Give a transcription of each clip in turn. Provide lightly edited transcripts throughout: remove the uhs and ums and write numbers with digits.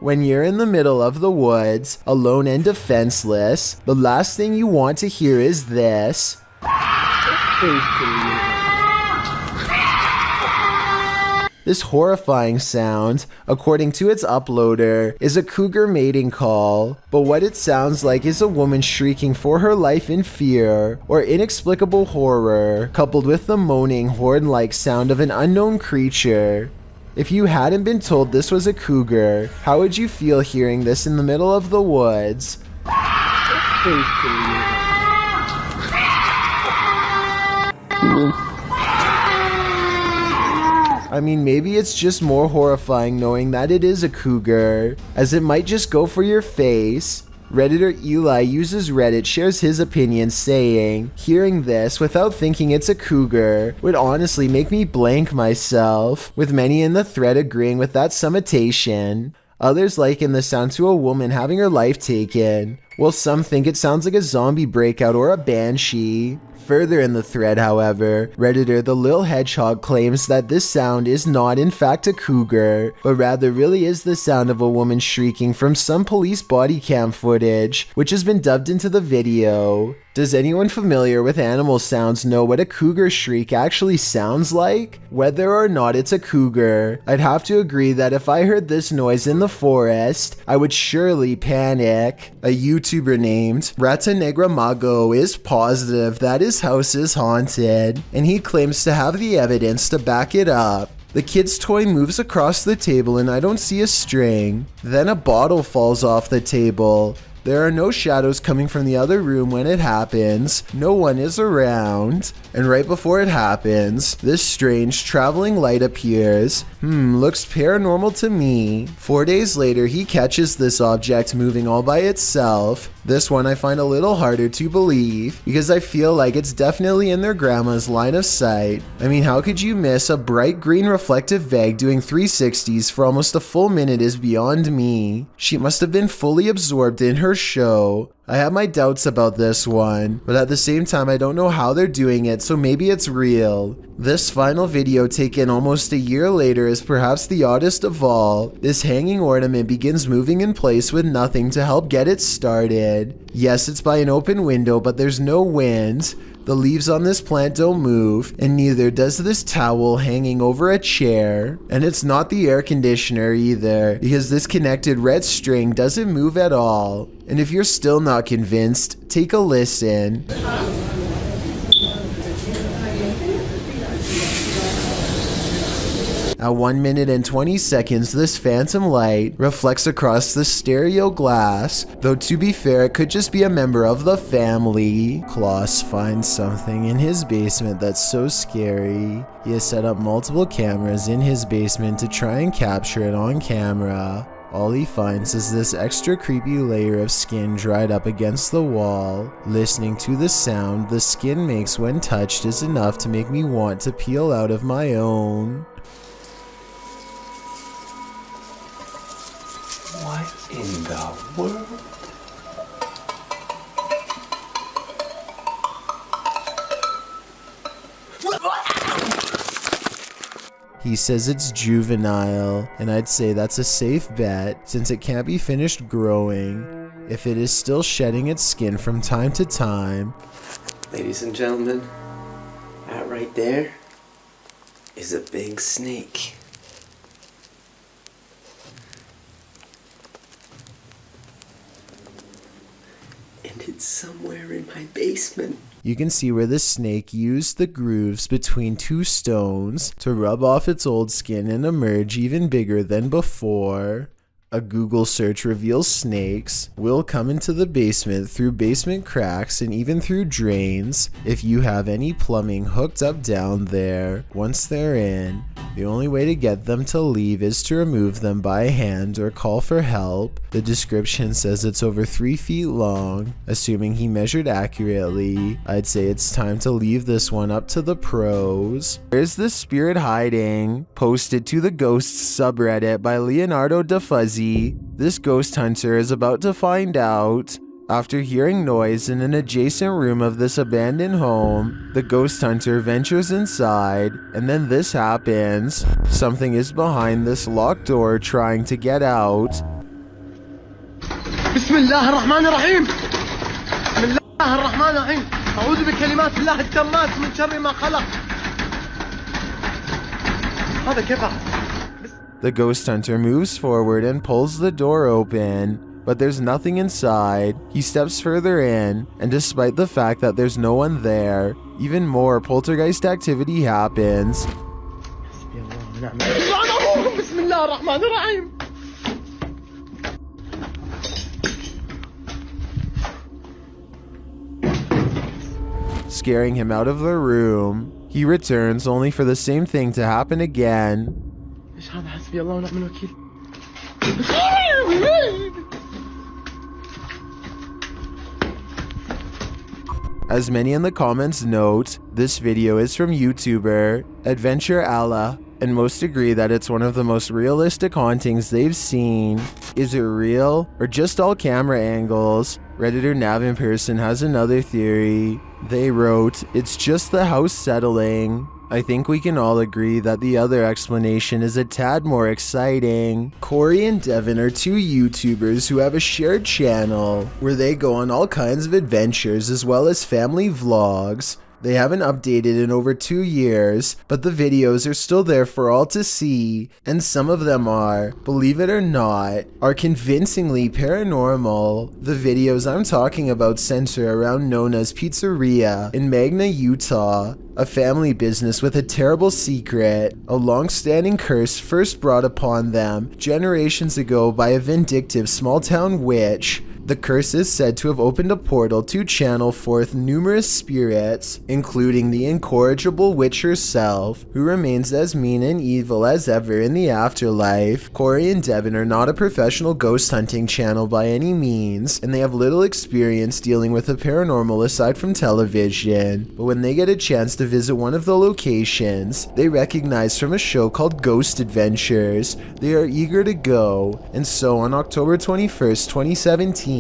When you're in the middle of the woods, alone and defenseless, the last thing you want to hear is this. This horrifying sound, according to its uploader, is a cougar mating call, but what it sounds like is a woman shrieking for her life in fear or inexplicable horror, coupled with the moaning horn-like sound of an unknown creature. If you hadn't been told this was a cougar, how would you feel hearing this in the middle of the woods? I mean, maybe it's just more horrifying knowing that it is a cougar, as it might just go for your face. Redditor Eli uses Reddit shares his opinion saying, hearing this without thinking it's a cougar would honestly make me blank myself, with many in the thread agreeing with that summatation. Others liken the sound to a woman having her life taken, while some think it sounds like a zombie breakout or a banshee. Further in the thread, however, Redditor The Lil Hedgehog claims that this sound is not in fact a cougar, but rather really is the sound of a woman shrieking from some police body cam footage, which has been dubbed into the video. Does anyone familiar with animal sounds know what a cougar shriek actually sounds like? Whether or not it's a cougar, I'd have to agree that if I heard this noise in the forest, I would surely panic. A YouTuber named Rata Negra Mago is positive that his house is haunted, and he claims to have the evidence to back it up. The kid's toy moves across the table and I don't see a string. Then a bottle falls off the table. There are no shadows coming from the other room when it happens, no one is around, and right before it happens, this strange traveling light appears. Looks paranormal to me. 4 days later, he catches this object moving all by itself. This one I find a little harder to believe, because I feel like it's definitely in their grandma's line of sight. I mean, how could you miss a bright green reflective Veg doing 360s for almost a full minute is beyond me. She must have been fully absorbed in her show. I have my doubts about this one, but at the same time I don't know how they're doing it, so maybe it's real. This final video taken almost a year later is perhaps the oddest of all. This hanging ornament begins moving in place with nothing to help get it started. Yes, it's by an open window, but there's no wind. The leaves on this plant don't move, and neither does this towel hanging over a chair. And it's not the air conditioner either, because this connected red string doesn't move at all. And if you're still not convinced, take a listen. At 1 minute and 20 seconds, this phantom light reflects across the stereo glass, though to be fair, it could just be a member of the family. Klaus finds something in his basement that's so scary. He has set up multiple cameras in his basement to try and capture it on camera. All he finds is this extra creepy layer of skin dried up against the wall. Listening to the sound the skin makes when touched is enough to make me want to peel out of my own. What in the world? He says it's juvenile, and I'd say that's a safe bet since it can't be finished growing if it is still shedding its skin from time to time. Ladies and gentlemen, that right there is a big snake. And it's somewhere in my basement. You can see where the snake used the grooves between two stones to rub off its old skin and emerge even bigger than before. A Google search reveals snakes will come into the basement through basement cracks and even through drains if you have any plumbing hooked up down there. Once they're in, the only way to get them to leave is to remove them by hand or call for help. The description says it's over 3 feet long. Assuming he measured accurately, I'd say it's time to leave this one up to the pros. Where's the spirit hiding? Posted to the Ghosts subreddit by Leonardo DeFuzzy. This ghost hunter is about to find out. After hearing noise in an adjacent room of this abandoned home, the ghost hunter ventures inside, and then this happens. Something is behind this locked door trying to get out. بسم الله الرحمن الرحيم. بسم الله الرحمن الرحيم. أعوذ بكلمات الله التامات من شر ما خلق. هذا كيف؟ The ghost hunter moves forward and pulls the door open, but there's nothing inside. He steps further in, and despite the fact that there's no one there, even more poltergeist activity happens. بسم الله الرحمن الرحيم. Scaring him out of the room. He returns only for the same thing to happen again. ايش هذا؟ حسبي الله ونعم الوكيل. As many in the comments note, this video is from YouTuber Adventure Allah, and most agree that it's one of the most realistic hauntings they've seen. Is it real or just all camera angles? Redditor Nav in person has another theory. They wrote, "It's just the house settling." I think we can all agree that the other explanation is a tad more exciting. Corey and Devin are two YouTubers who have a shared channel where they go on all kinds of adventures as well as family vlogs. They haven't updated in over 2 years, but the videos are still there for all to see, and some of them are, believe it or not, are convincingly paranormal. The videos I'm talking about center around Nona's Pizzeria in Magna, Utah, a family business with a terrible secret, a long-standing curse first brought upon them generations ago by a vindictive small-town witch. The curse is said to have opened a portal to channel forth numerous spirits, including the incorrigible witch herself, who remains as mean and evil as ever in the afterlife. Corey and Devin are not a professional ghost hunting channel by any means, and they have little experience dealing with the paranormal aside from television, but when they get a chance to visit one of the locations they recognize from a show called Ghost Adventures, they are eager to go, and so on October 21st, 2017,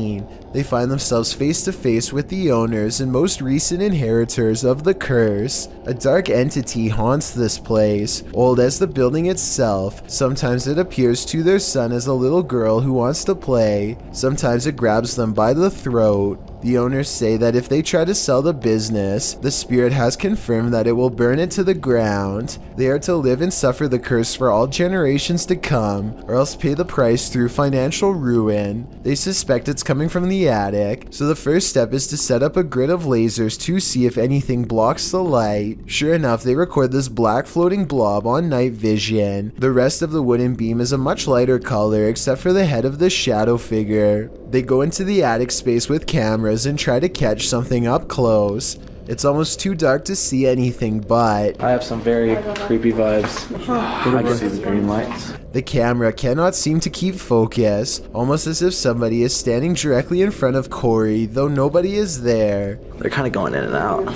they find themselves face to face with the owners and most recent inheritors of the curse. A dark entity haunts this place, old as the building itself. Sometimes it appears to their son as a little girl who wants to play. Sometimes it grabs them by the throat. The owners say that if they try to sell the business, the spirit has confirmed that it will burn it to the ground. They are to live and suffer the curse for all generations to come, or else pay the price through financial ruin. They suspect it's coming from the attic, so the first step is to set up a grid of lasers to see if anything blocks the light. Sure enough, they record this black floating blob on night vision. The rest of the wooden beam is a much lighter color except for the head of the shadow figure. They go into the attic space with cameras and try to catch something up close. It's almost too dark to see anything, but I have some very creepy vibes. I can see the green lights. The camera cannot seem to keep focus, almost as if somebody is standing directly in front of Corey, though nobody is there. They're kind of going in and out.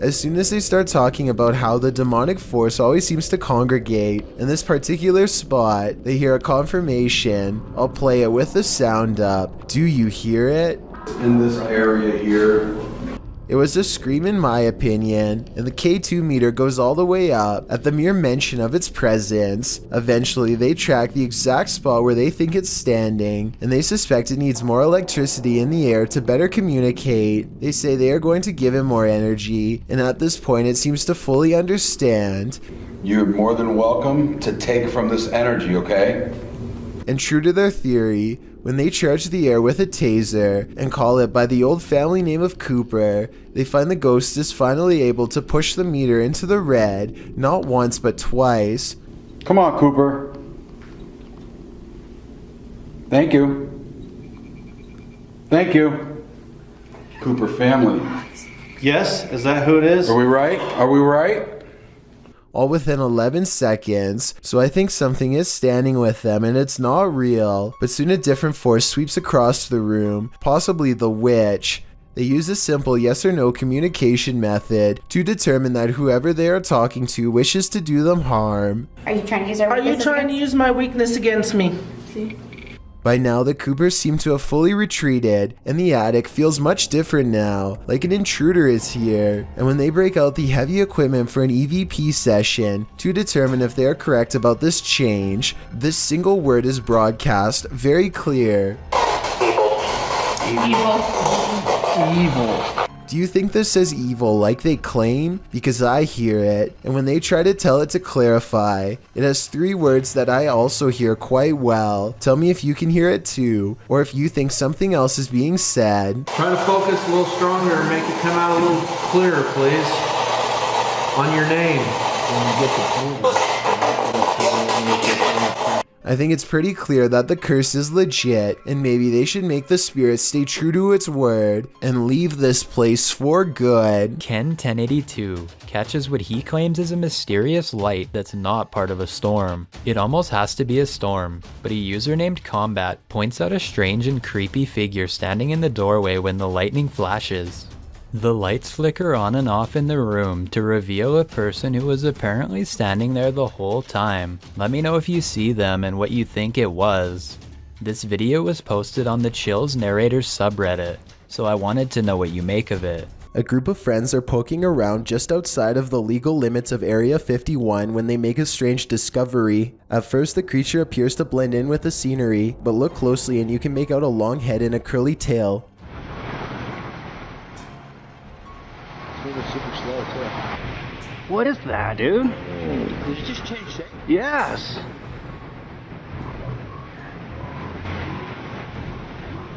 As soon as they start talking about how the demonic force always seems to congregate in this particular spot, they hear a confirmation. I'll play it with the sound up. Do you hear it? In this area here. It was a scream in my opinion, and the K2 meter goes all the way up at the mere mention of its presence. Eventually, they track the exact spot where they think it's standing, and they suspect it needs more electricity in the air to better communicate. They say they are going to give it more energy, and at this point it seems to fully understand. You're more than welcome to take from this energy, okay? And true to their theory, when they charge the air with a taser and call it by the old family name of Cooper, they find the ghost is finally able to push the meter into the red, not once but twice. Come on, Cooper. Thank you. Thank you. Cooper family. Yes, is that who it is? Are we right? Are we right? All within 11 seconds, so I think something is standing with them and it's not real, but soon a different force sweeps across the room, possibly the witch. They use a simple yes or no communication method to determine that whoever they are talking to wishes to do them harm. Are you trying to use our Are you trying to use my weakness against me? See? By now, the Coopers seem to have fully retreated, and the attic feels much different now, like an intruder is here. And when they break out the heavy equipment for an EVP session to determine if they are correct about this change, this single word is broadcast very clear. Evil. Do you think this says evil like they claim? Because I hear it, and when they try to tell it to clarify, it has 3 words that I also hear quite well. Tell me if you can hear it too, or if you think something else is being said. Try to focus a little stronger and make it come out a little clearer, please. On your name. I think it's pretty clear that the curse is legit, and maybe they should make the spirit stay true to its word and leave this place for good. Ken 1082 catches what he claims is a mysterious light that's not part of a storm. It almost has to be a storm, but a user named Combat points out a strange and creepy figure standing in the doorway when the lightning flashes. The lights flicker on and off in the room to reveal a person who was apparently standing there the whole time. Let me know if you see them and what you think it was. This video was posted on the Chills Narrators subreddit, so I wanted to know what you make of it. A group of friends are poking around just outside of the legal limits of Area 51 when they make a strange discovery. At first, the creature appears to blend in with the scenery, but look closely and you can make out a long head and a curly tail. What is that, dude? Did you just change shape? Yes.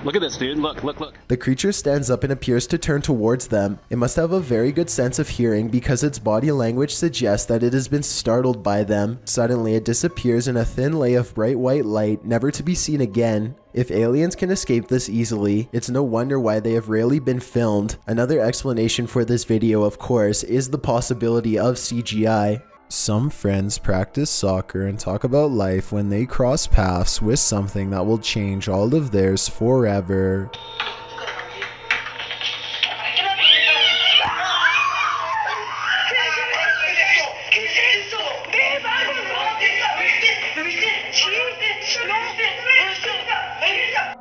Look at this, dude. Look. The creature stands up and appears to turn towards them. It must have a very good sense of hearing because its body language suggests that it has been startled by them. Suddenly, it disappears in a thin lay of bright white light, never to be seen again. If aliens can escape this easily, it's no wonder why they have rarely been filmed. Another explanation for this video, of course, is the possibility of CGI. Some friends practice soccer and talk about life when they cross paths with something that will change all of theirs forever.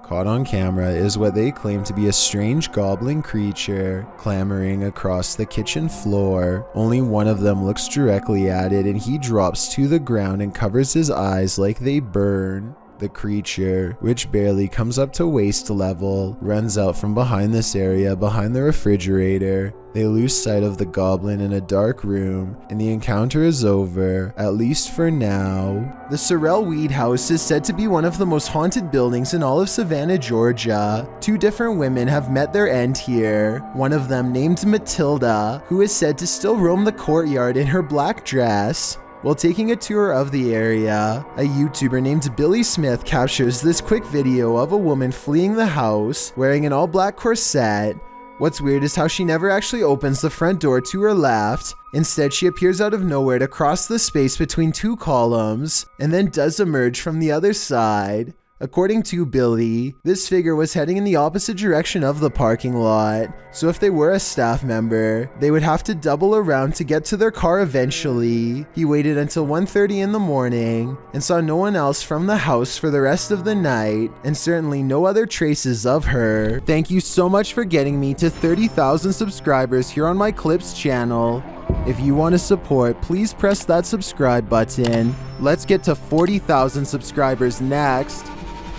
Caught on camera is what they claim to be a strange goblin creature clambering across the kitchen floor. Only one of them looks directly at it and he drops to the ground and covers his eyes like they burn. The creature, which barely comes up to waist level, runs out from behind this area behind the refrigerator. They lose sight of the goblin in a dark room, and the encounter is over, at least for now. The Sorrel Weed House is said to be one of the most haunted buildings in all of Savannah, Georgia. 2 different women have met their end here. One of them named Matilda, who is said to still roam the courtyard in her black dress. While taking a tour of the area, a YouTuber named Billy Smith captures this quick video of a woman fleeing the house wearing an all-black corset. What's weird is how she never actually opens the front door to her left. Instead, she appears out of nowhere to cross the space between 2 columns and then does emerge from the other side. According to Billy, this figure was heading in the opposite direction of the parking lot, so if they were a staff member, they would have to double around to get to their car eventually. He waited until 1:30 in the morning and saw no one else from the house for the rest of the night, and certainly no other traces of her. Thank you so much for getting me to 30,000 subscribers here on my Clips channel. If you want to support, please press that subscribe button. Let's get to 40,000 subscribers next.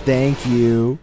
Thank you.